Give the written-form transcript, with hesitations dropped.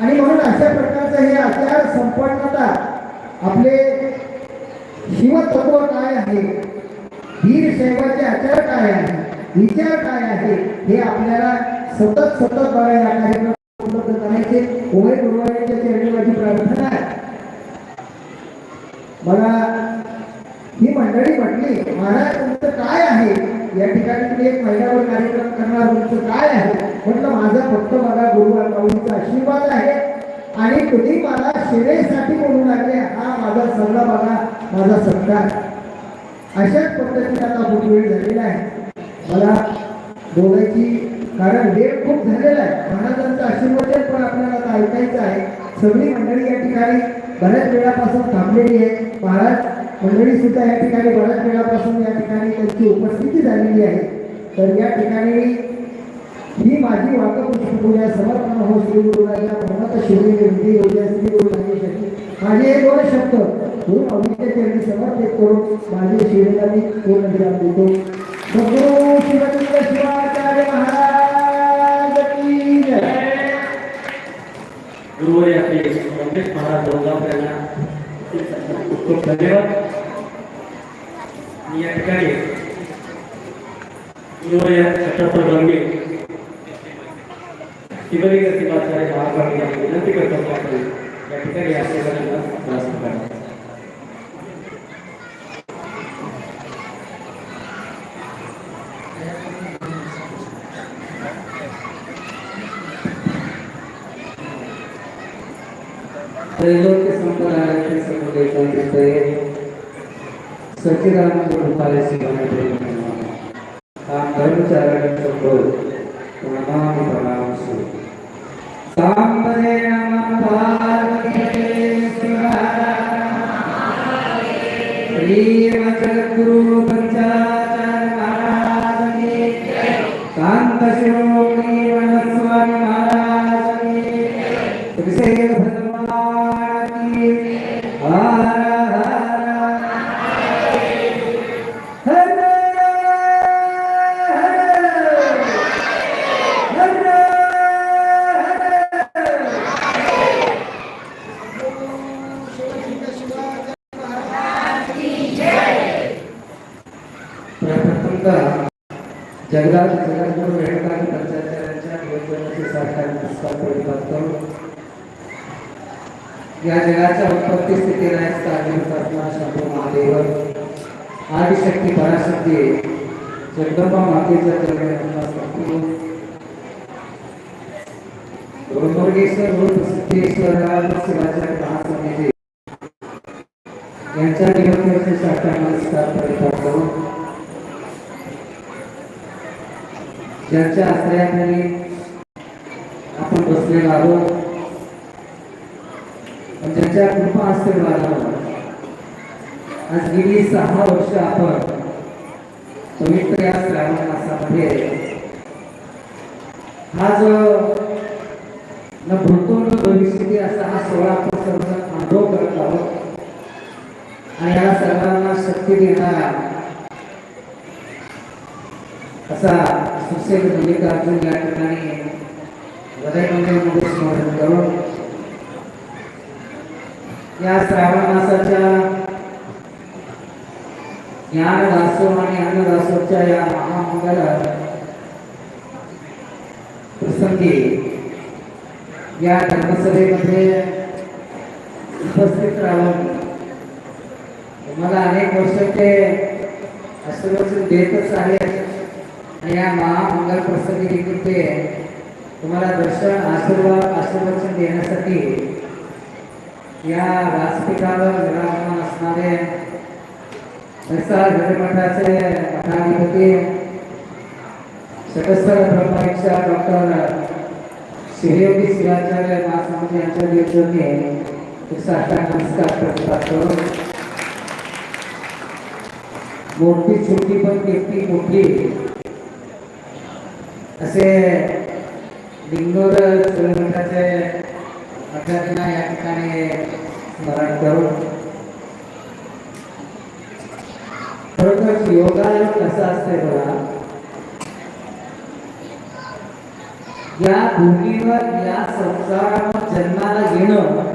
आणि म्हणून अशा प्रकारचं हे आचार संपन्नता आपले शिवतत्व काय आहे, वीरशैवाचे आचार काय आहे, विचार काय आहे, हे आपल्याला सतत बघायला या कार्यक्रम उपलब्ध करायचे. उभय गुरुवारीच्या चरणी माझी प्रार्थना आहे. मला ही मंडळी म्हटली, महाराज तुमचं काय आहे, या ठिकाणी तुम्ही एक महिन्यावर कार्यक्रम करणार, तुमचं काय आहे. म्हटलं माझा फक्त मला गुरु माऊलीचा आशीर्वाद आहे आणि तुम्ही मला शिरेसाठी बोलू लागले, हा माझा सल्ला बघा, माझा सत्कार. अशाच पद्धतीने आता खूप वेळ झालेला आहे मला बोलायची, कारण वेळ खूप झालेला आहे. महाराजांचा आशीर्वाद आहे पण आपल्याला आता ऐकायचं आहे. सगळी मंडळी या ठिकाणी बऱ्याच वेळापासून थांबलेली आहे. महाराज मंडळी सुद्धा या ठिकाणी बऱ्याच वेळापासून या ठिकाणी त्यांची उपस्थिती झालेली आहे. तर या ठिकाणी ही माझी वाकपुष्पपूजा समर्पण हो श्री गुरुराजा भगवंत शिवली विनंती होत्या श्री गुरु राजेसाठी माझे हे दोन शब्द गुरु माऊलीच्या चरणी समर्पित करून माझे शिवेला मी पूर्ण विराम देतो. सद्गुरु शिवलिंग शिवाचार्य महाराज की जय. गुरुवारी आपले रमेश महाराज दोंगाव यांना खूप धन्यवाद. या ठिकाणी गुरुवारी छत्रपती गंभीर शिवलिंग शिवाचार्य महाराज यांना विनंती करतो या ठिकाणी आशीर्वादाला प्रार्थना करा. त्रैलोक्य संप्रदायाचे समुदाय सच्चिदानंद रूपाले शिवाने ताम धर्मचार्यांचं बोल प्रणाम प्रणाम सु सांबरे नमः पार्वती श्री जगद्गुरु पंचाचार्य महाराज की शांत शिरोमणी वनस्वामी महाराज की विशेष जगदात जगद्गुरु वेणुकांत पंचाचार्यांच्या योजनेचे साकार पुस्तक या जगाच्या उत्पत्ती स्थिती स्थापना शंभू महादेव आदिशक्ती पराशक्ती जगदंबा मातेच्या चरणी ब्रह्मर्गेश्वर सिद्धेश्वर शिवाचार्य महास्वामीजी यांच्या दिवसाचे साकार नमस्कार करून ज्यांच्या आश्रयाखाली आपण बसलेलो आहोत, ज्यांच्या कृपा आशीर्वादावर आज गेली 6 वर्ष आपण पवित्र या श्रावण मासामध्ये हा जो न भूतो न भविष्यती असा हा सोहळा आपण सर्वजण अनुभव करत आहोत. आणि या सर्वांना शक्ती देणारा असा सुशेष मल्लिकार्जुन या ठिकाणी हृदय मंदिरामध्ये स्मरण करून या श्रावण मासाच्या ज्ञान दासोह आणि अन्नदासोहच्या या महामंगल प्रसंगी या धर्मसभेमध्ये उपस्थित राहून मला अनेक वर्ष ते आशीर्वचन देतच आहे. आणि या महामंगल प्रसंगी देखील ते तुम्हाला दर्शन आशीर्वचन देण्यासाठी या व्यासपीठावर विराजमान असणारे घटमठाचे मठाधिपती सदस्य ब्रह्मवीक्षा डॉक्टर श्रीयोगी शिवाचार्य महास्वामी यांच्या दिवसांनी साष्टांग नमस्कार प्रतिपाद करून मोठी छोटी पण कीर्ती मोठी असे लिंगोर चळवळीचे मठाधिपतींना या ठिकाणी स्मरण करून खरोखर योगा कसा असते बघा. या भूमीवर या संसारावर जन्माला येणं